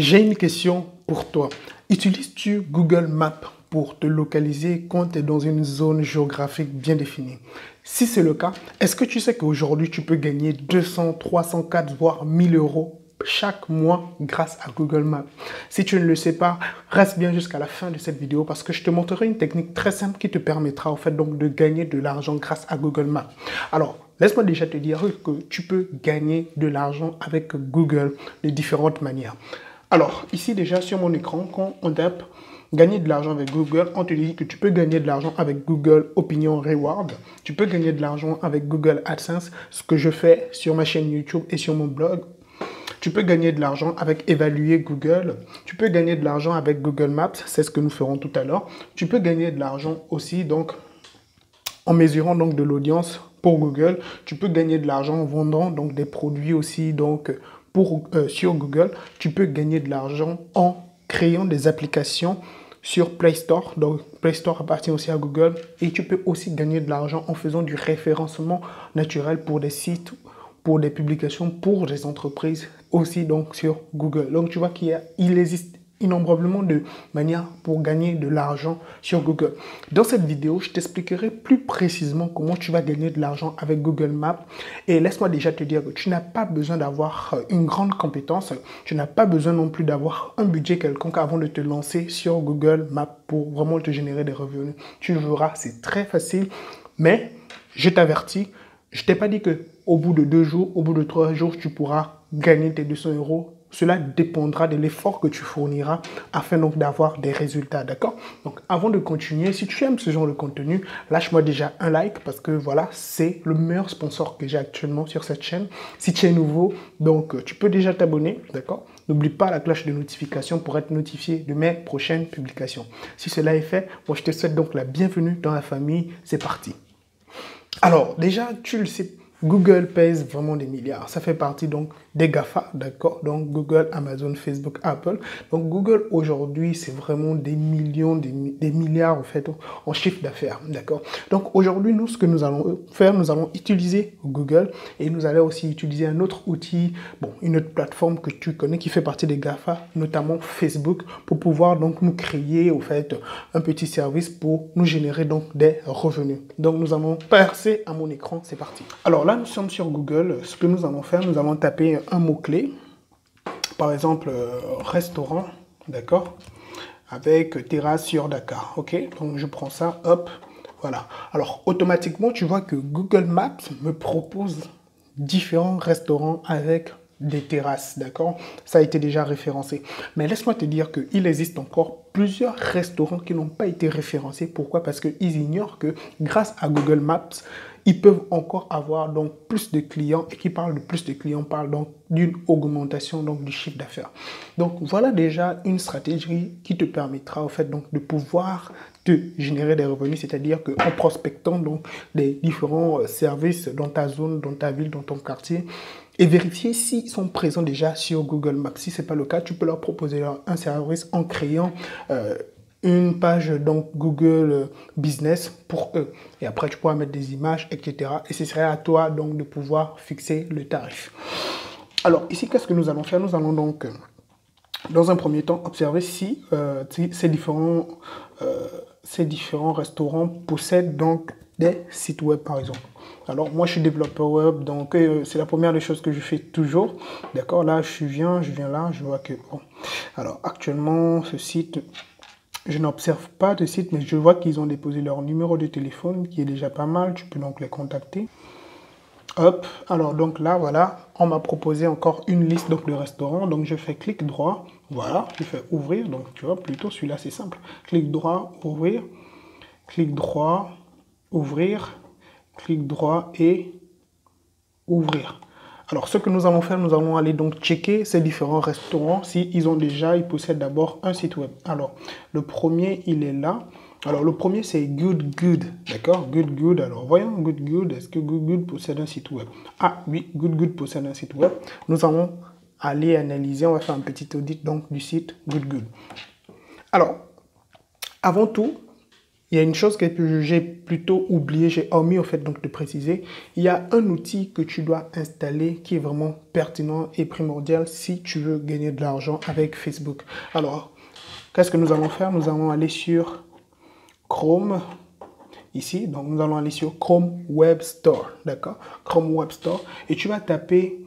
J'ai une question pour toi. Utilises-tu Google Maps pour te localiser quand tu es dans une zone géographique bien définie? Si c'est le cas, est-ce que tu sais qu'aujourd'hui tu peux gagner 200, 300, 4, voire 1000 euros chaque mois grâce à Google Maps? Si tu ne le sais pas, reste bien jusqu'à la fin de cette vidéo parce que je te montrerai une technique très simple qui te permettra en fait donc de gagner de l'argent grâce à Google Maps. Alors, laisse-moi déjà te dire que tu peux gagner de l'argent avec Google de différentes manières. Alors, ici déjà sur mon écran, quand on tape gagner de l'argent avec Google, on te dit que tu peux gagner de l'argent avec Google Opinion Reward. Tu peux gagner de l'argent avec Google AdSense, ce que je fais sur ma chaîne YouTube et sur mon blog. Tu peux gagner de l'argent avec évaluer Google. Tu peux gagner de l'argent avec Google Maps, c'est ce que nous ferons tout à l'heure. Tu peux gagner de l'argent aussi donc en mesurant donc de l'audience pour Google. Tu peux gagner de l'argent en vendant donc des produits aussi donc sur Google. Tu peux gagner de l'argent en créant des applications sur Play Store. Donc Play Store appartient aussi à Google. Et tu peux aussi gagner de l'argent en faisant du référencement naturel pour des sites, pour des publications, pour des entreprises aussi donc sur Google. Donc tu vois qu'il existe innombrablement de manières pour gagner de l'argent sur Google. Dans cette vidéo, je t'expliquerai plus précisément comment tu vas gagner de l'argent avec Google Maps. Et laisse-moi déjà te dire que tu n'as pas besoin d'avoir une grande compétence. Tu n'as pas besoin non plus d'avoir un budget quelconque avant de te lancer sur Google Maps pour vraiment te générer des revenus. Tu verras, c'est très facile. Mais je t'avertis, je ne t'ai pas dit qu'au bout de 2 jours, au bout de 3 jours, tu pourras gagner tes 200 euros. Cela dépendra de l'effort que tu fourniras afin donc d'avoir des résultats, d'accord? Donc avant de continuer, si tu aimes ce genre de contenu, lâche-moi déjà un like parce que voilà, c'est le meilleur sponsor que j'ai actuellement sur cette chaîne. Si tu es nouveau, donc tu peux déjà t'abonner, d'accord? N'oublie pas la cloche de notification pour être notifié de mes prochaines publications. Si cela est fait, moi je te souhaite donc la bienvenue dans la famille. C'est parti. Alors déjà, tu le sais, Google pèse vraiment des milliards. Ça fait partie donc des GAFA, d'accord? Donc Google, Amazon, Facebook, Apple. Donc Google aujourd'hui, c'est vraiment des millions, des milliards en fait en chiffre d'affaires, d'accord? Donc aujourd'hui, nous, ce que nous allons faire, nous allons utiliser Google et nous allons aussi utiliser un autre outil, bon, une autre plateforme que tu connais qui fait partie des GAFA, notamment Facebook, pour pouvoir donc nous créer en fait un petit service pour nous générer donc des revenus. Donc nous allons passer à mon écran, c'est parti. Alors là, nous sommes sur Google. Ce que nous allons faire, nous allons taper un mot-clé. Par exemple, restaurant, d'accord? Avec terrasse sur Dakar, ok? Donc je prends ça, hop, voilà. Alors automatiquement, tu vois que Google Maps me propose différents restaurants avec des terrasses, d'accord? Ça a été déjà référencé. Mais laisse-moi te dire qu'il existe encore plusieurs restaurants qui n'ont pas été référencés. Pourquoi? Parce qu'ils ignorent que grâce à Google Maps, ils peuvent encore avoir donc plus de clients, et qui parlent de plus de clients parlent donc d'une augmentation donc du chiffre d'affaires. Donc voilà déjà une stratégie qui te permettra en fait donc de pouvoir te générer des revenus, c'est-à-dire qu'en prospectant donc des différents services dans ta zone, dans ta ville, dans ton quartier, et vérifier s'ils sont présents déjà sur Google Maps. Si ce n'est pas le cas, tu peux leur proposer un service en créant une page donc Google Business pour eux. Et après, tu pourras mettre des images, etc. Et ce serait à toi donc de pouvoir fixer le tarif. Alors ici, qu'est-ce que nous allons faire? Nous allons donc, dans un premier temps, observer si ces différents restaurants possèdent donc des sites web, par exemple. Alors, moi, je suis développeur web, donc c'est la première des choses que je fais toujours. D'accord, là, je viens là, je vois que... Bon. Alors, actuellement, ce site... Je n'observe pas de site, mais je vois qu'ils ont déposé leur numéro de téléphone, qui est déjà pas mal. Tu peux donc les contacter. Hop, alors donc là, voilà, on m'a proposé encore une liste donc, de restaurants. Donc, je fais clic droit. Voilà, je fais ouvrir. Donc, tu vois, plutôt celui-là, c'est simple. Clic droit, ouvrir. Clic droit, ouvrir. Clic droit et ouvrir. Alors, ce que nous allons faire, nous allons aller donc checker ces différents restaurants ils possèdent d'abord un site web. Alors, le premier, il est là. Alors, le premier, c'est Good Good, d'accord? Good Good. Alors, voyons Good Good. Est-ce que Good Good possède un site web? Ah, oui, Good Good possède un site web. Nous allons aller analyser, on va faire un petit audit donc du site Good Good. Alors, avant tout, Il y a une chose que j'ai plutôt oublié, j'ai omis au fait donc de préciser. Il y a un outil que tu dois installer qui est vraiment pertinent et primordial si tu veux gagner de l'argent avec Facebook. Alors, qu'est-ce que nous allons faire? Nous allons aller sur Chrome, ici. Donc, nous allons aller sur Chrome Web Store, d'accord? Chrome Web Store. Et tu vas taper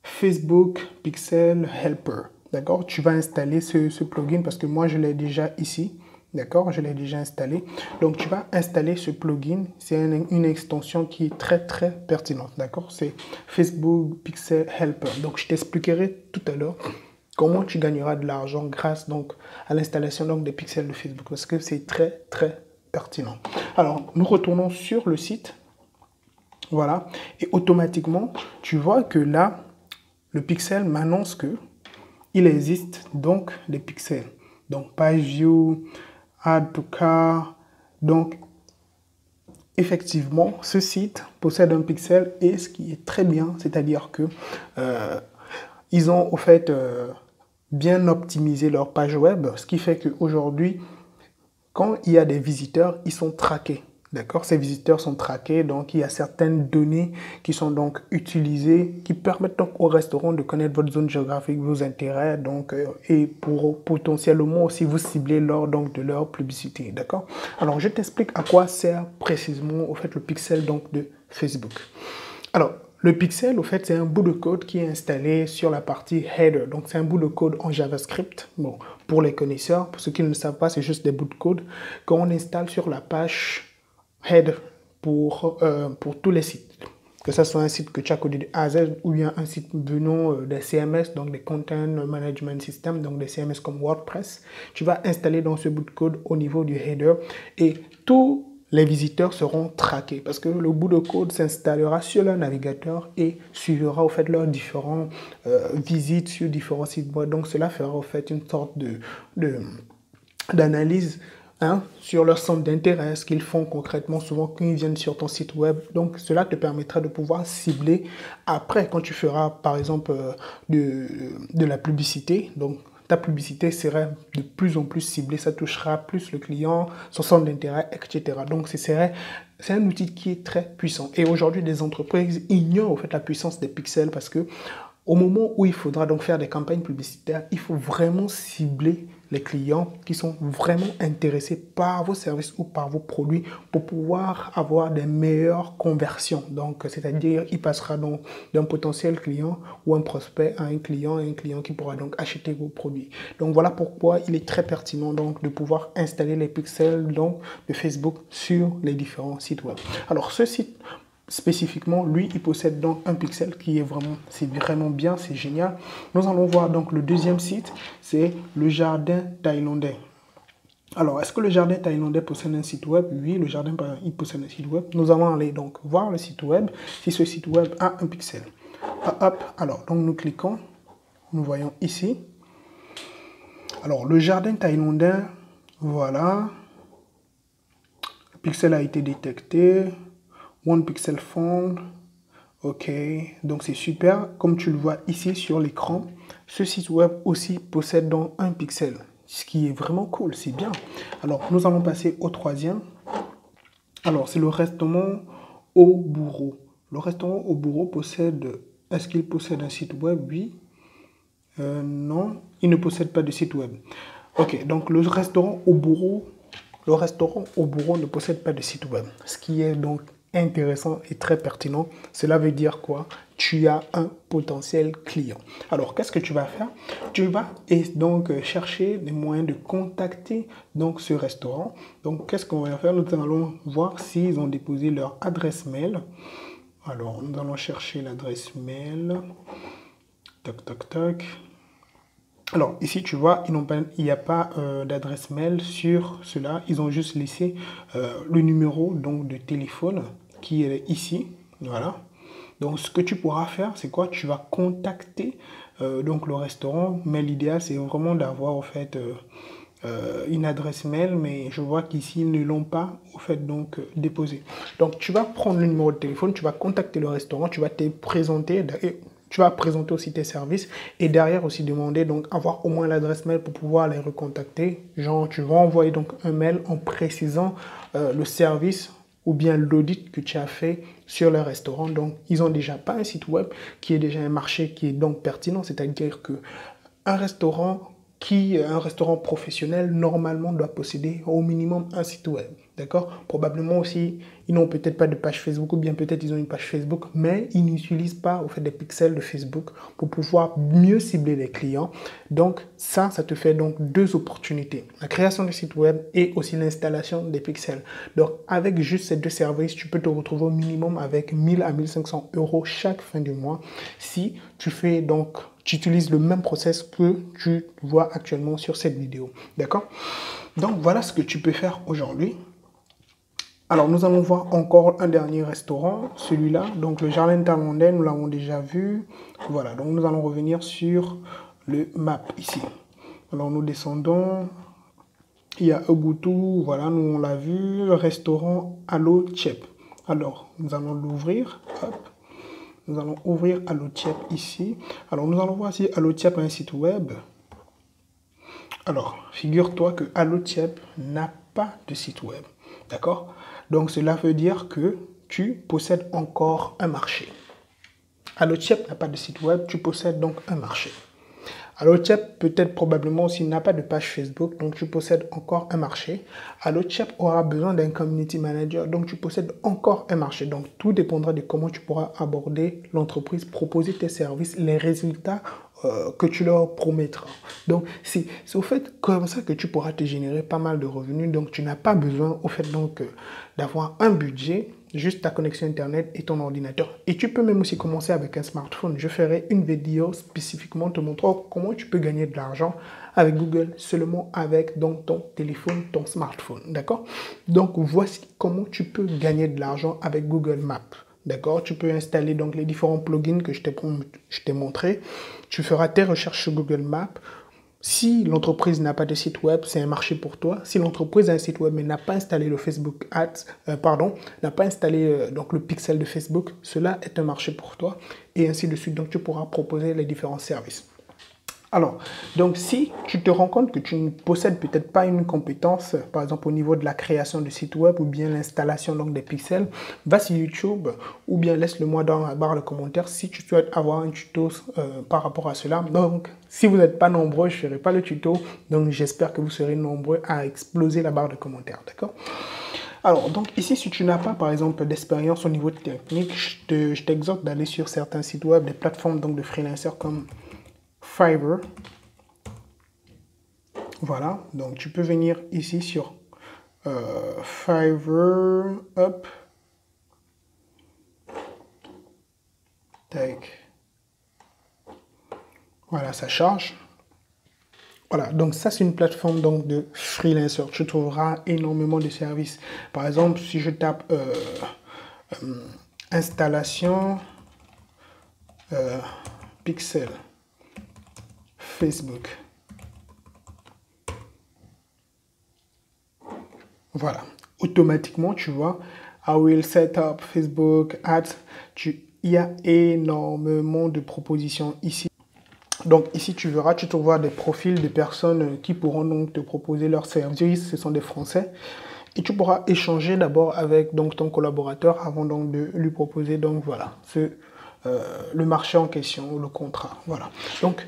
Facebook Pixel Helper, d'accord? Tu vas installer ce plugin parce que moi, je l'ai déjà ici. D'accord, je l'ai déjà installé. Donc, tu vas installer ce plugin. C'est une extension qui est très, très pertinente. D'accord, c'est Facebook Pixel Helper. Donc, je t'expliquerai tout à l'heure comment tu gagneras de l'argent grâce donc, à l'installation donc, des pixels de Facebook. Parce que c'est très, très pertinent. Alors, nous retournons sur le site. Voilà. Et automatiquement, tu vois que là, le pixel m'annonce que il existe donc des pixels. Donc, page view, add to car. Donc, effectivement, ce site possède un pixel et ce qui est très bien, c'est-à-dire que ils ont au fait bien optimisé leur page web, ce qui fait qu'aujourd'hui, quand il y a des visiteurs, ils sont traqués. D'accord, ces visiteurs sont traqués, donc il y a certaines données qui sont donc utilisées, qui permettent donc au restaurant de connaître votre zone géographique, vos intérêts, donc et pour potentiellement aussi vous cibler lors donc de leur publicité. D'accord. Alors je t'explique à quoi sert précisément au fait le pixel donc de Facebook. Alors le pixel, au fait, c'est un bout de code qui est installé sur la partie header. Donc, c'est un bout de code en JavaScript. Bon, pour les connaisseurs, pour ceux qui ne le savent pas, c'est juste des bouts de code qu'on installe sur la page header pour tous les sites. Que ce soit un site que tu as codé de A à Z ou bien un site venant des CMS, donc des Content Management System, donc des CMS comme WordPress. Tu vas installer dans ce bout de code au niveau du header et tout les visiteurs seront traqués parce que le bout de code s'installera sur leur navigateur et suivra au fait leurs différentes visites sur différents sites web. Donc cela fera au fait une sorte d'analyse sur leur centre d'intérêt, ce qu'ils font concrètement souvent quand ils viennent sur ton site web. Donc cela te permettra de pouvoir cibler après quand tu feras par exemple de la publicité. Donc ta publicité sera de plus en plus ciblée, ça touchera plus le client, son centre d'intérêt, etc. Donc c'est un outil qui est très puissant. Et aujourd'hui, des entreprises ignorent en fait la puissance des pixels parce que au moment où il faudra donc faire des campagnes publicitaires, il faut vraiment cibler les clients qui sont vraiment intéressés par vos services ou par vos produits pour pouvoir avoir des meilleures conversions. Donc, c'est-à-dire, il passera donc d'un potentiel client ou un prospect à un client qui pourra donc acheter vos produits. Donc, voilà pourquoi il est très pertinent donc de pouvoir installer les pixels donc de Facebook sur les différents sites web. Alors, ce site spécifiquement, lui, il possède donc un pixel qui est vraiment bien, c'est génial. Nous allons voir donc le deuxième site, c'est le jardin thaïlandais. Alors, est-ce que le jardin thaïlandais possède un site web? Oui, le jardin, il possède un site web. Nous allons aller donc voir le site web, si ce site web a un pixel. Hop, alors, donc nous cliquons, nous voyons ici. Alors, le jardin thaïlandais, voilà. Le pixel a été détecté. One pixel found. Ok, donc c'est super. Comme tu le vois ici sur l'écran, ce site web aussi possède donc un pixel, ce qui est vraiment cool, c'est bien. Alors, nous allons passer au troisième. Alors, c'est le restaurant Au Bourreau. Le restaurant Au Bourreau possède... Est-ce qu'il possède un site web? Oui. Non, il ne possède pas de site web. Ok, donc le restaurant Au Bourreau ne possède pas de site web. Ce qui est donc intéressant et très pertinent. Cela veut dire quoi? Tu as un potentiel client. Alors, qu'est-ce que tu vas faire? Tu vas donc chercher des moyens de contacter donc ce restaurant. Donc, qu'est-ce qu'on va faire? Nous allons voir s'ils ont déposé leur adresse mail. Alors, nous allons chercher l'adresse mail. Toc, toc, toc. Alors, ici, tu vois, il n'y a pas d'adresse mail sur cela. Ils ont juste laissé le numéro donc, de téléphone qui est ici. Voilà. Donc, ce que tu pourras faire, c'est quoi? Tu vas contacter donc, le restaurant. Mais l'idéal, c'est vraiment d'avoir en fait, une adresse mail. Mais je vois qu'ici, ils ne l'ont pas en fait, donc, déposé. Donc, tu vas prendre le numéro de téléphone. Tu vas contacter le restaurant. Tu vas te présenter. tu vas présenter aussi tes services et derrière aussi demander donc avoir au moins l'adresse mail pour pouvoir les recontacter. Genre, tu vas envoyer donc un mail en précisant le service ou bien l'audit que tu as fait sur le restaurant. Donc, ils n'ont déjà pas un site web qui est déjà un marché qui est donc pertinent, c'est-à-dire que un restaurant professionnel, normalement, doit posséder au minimum un site web. D'accord? Probablement aussi, ils n'ont peut-être pas de page Facebook ou bien peut-être ils ont une page Facebook, mais ils n'utilisent pas au fait des pixels de Facebook pour pouvoir mieux cibler les clients. Donc, ça te fait donc deux opportunités. La création du site web et aussi l'installation des pixels. Donc, avec juste ces deux services, tu peux te retrouver au minimum avec 1000 à 1500 euros chaque fin du mois si tu fais donc tu utilises le même process que tu vois actuellement sur cette vidéo. D'accord? Donc, voilà ce que tu peux faire aujourd'hui. Alors, nous allons voir encore un dernier restaurant, celui-là. Donc, le Jardin Thaïlandais, nous l'avons déjà vu. Voilà, donc nous allons revenir sur le map ici. Alors, nous descendons. Il y a Ubuntu, voilà, nous on l'a vu. Le restaurant Allo Chep. Alors, nous allons l'ouvrir. Hop. Nous allons ouvrir Allochep ici. Alors, nous allons voir si Allochep a un site web. Alors, figure-toi que Allochep n'a pas de site web. D'accord? Donc, cela veut dire que tu possèdes encore un marché. Allochep n'a pas de site web, tu possèdes donc un marché. Allochep peut-être probablement aussi n'a pas de page Facebook, donc tu possèdes encore un marché. Allochep aura besoin d'un community manager, donc tu possèdes encore un marché. Donc tout dépendra de comment tu pourras aborder l'entreprise, proposer tes services, les résultats que tu leur promettras. Donc c'est au fait comme ça que tu pourras te générer pas mal de revenus. Donc tu n'as pas besoin au fait donc d'avoir un budget, juste ta connexion internet et ton ordinateur. Et tu peux même aussi commencer avec un smartphone. Je ferai une vidéo spécifiquement te montrant comment tu peux gagner de l'argent avec Google seulement avec donc ton téléphone, ton smartphone. D'accord? Donc voici comment tu peux gagner de l'argent avec Google Maps. D'accord? Tu peux installer donc les différents plugins que je t'ai montré. Tu feras tes recherches sur Google Maps. Si l'entreprise n'a pas de site web, c'est un marché pour toi. Si l'entreprise a un site web mais n'a pas installé le Facebook Ads, n'a pas installé donc le pixel de Facebook, cela est un marché pour toi et ainsi de suite. Donc tu pourras proposer les différents services. Alors, donc si tu te rends compte que tu ne possèdes peut-être pas une compétence, par exemple au niveau de la création de site web ou bien l'installation donc des pixels, va sur YouTube ou bien laisse-le-moi dans la barre de commentaires si tu souhaites avoir un tuto par rapport à cela. Donc, si vous n'êtes pas nombreux, je ne ferai pas le tuto, donc j'espère que vous serez nombreux à exploser la barre de commentaires, d'accord? Alors, donc ici, si tu n'as pas, par exemple, d'expérience au niveau technique, je t'exhorte d'aller sur certains sites web, des plateformes donc de freelancers comme Fiverr. Voilà, donc tu peux venir ici sur Fiverr, hop, tac, voilà, ça charge. Voilà, donc ça c'est une plateforme donc de freelancer. Tu trouveras énormément de services. Par exemple, si je tape installation pixel Facebook. Voilà, automatiquement, tu vois, I will set up Facebook Ads. Il y a énormément de propositions ici. Donc ici, tu verras, tu trouveras des profils de personnes qui pourront donc te proposer leurs services. Ce sont des Français. Et tu pourras échanger d'abord avec donc, ton collaborateur avant donc de lui proposer donc voilà, le marché en question, le contrat. Voilà. Donc,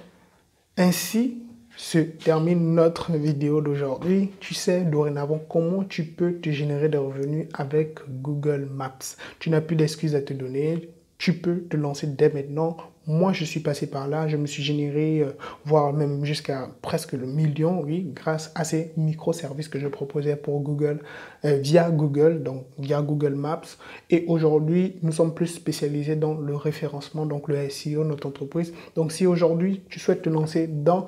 ainsi se termine notre vidéo d'aujourd'hui. Tu sais dorénavant comment tu peux te générer des revenus avec Google Maps. Tu n'as plus d'excuses à te donner. Tu peux te lancer dès maintenant. Moi, je suis passé par là. Je me suis généré, voire même jusqu'à presque le million, oui, grâce à ces microservices que je proposais pour Google, via Google, donc via Google Maps. Et aujourd'hui, nous sommes plus spécialisés dans le référencement, donc le SEO, notre entreprise. Donc, si aujourd'hui, tu souhaites te lancer dans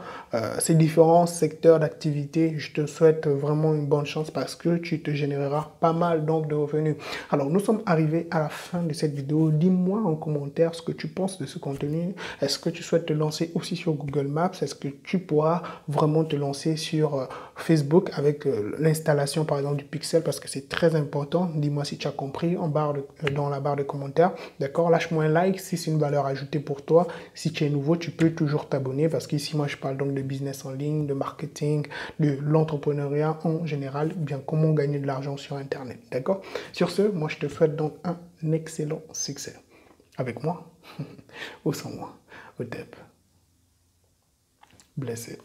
ces différents secteurs d'activité, je te souhaite vraiment une bonne chance parce que tu te généreras pas mal donc de revenus. Alors, nous sommes arrivés à la fin de cette vidéo. Dis-moi en commentaire ce que tu penses de ce contenu. contenu? Est-ce que tu souhaites te lancer aussi sur Google Maps? Est-ce que tu pourras vraiment te lancer sur Facebook avec l'installation par exemple du pixel parce que c'est très important. Dis-moi si tu as compris dans la barre de commentaires. D'accord? Lâche-moi un like si c'est une valeur ajoutée pour toi. Si tu es nouveau, tu peux toujours t'abonner parce qu'ici, moi, je parle donc de business en ligne, de marketing, de l'entrepreneuriat en général, bien comment gagner de l'argent sur Internet. D'accord? Sur ce, moi, je te souhaite donc un excellent succès. Avec moi ou sans moi, au TEP. Blessé.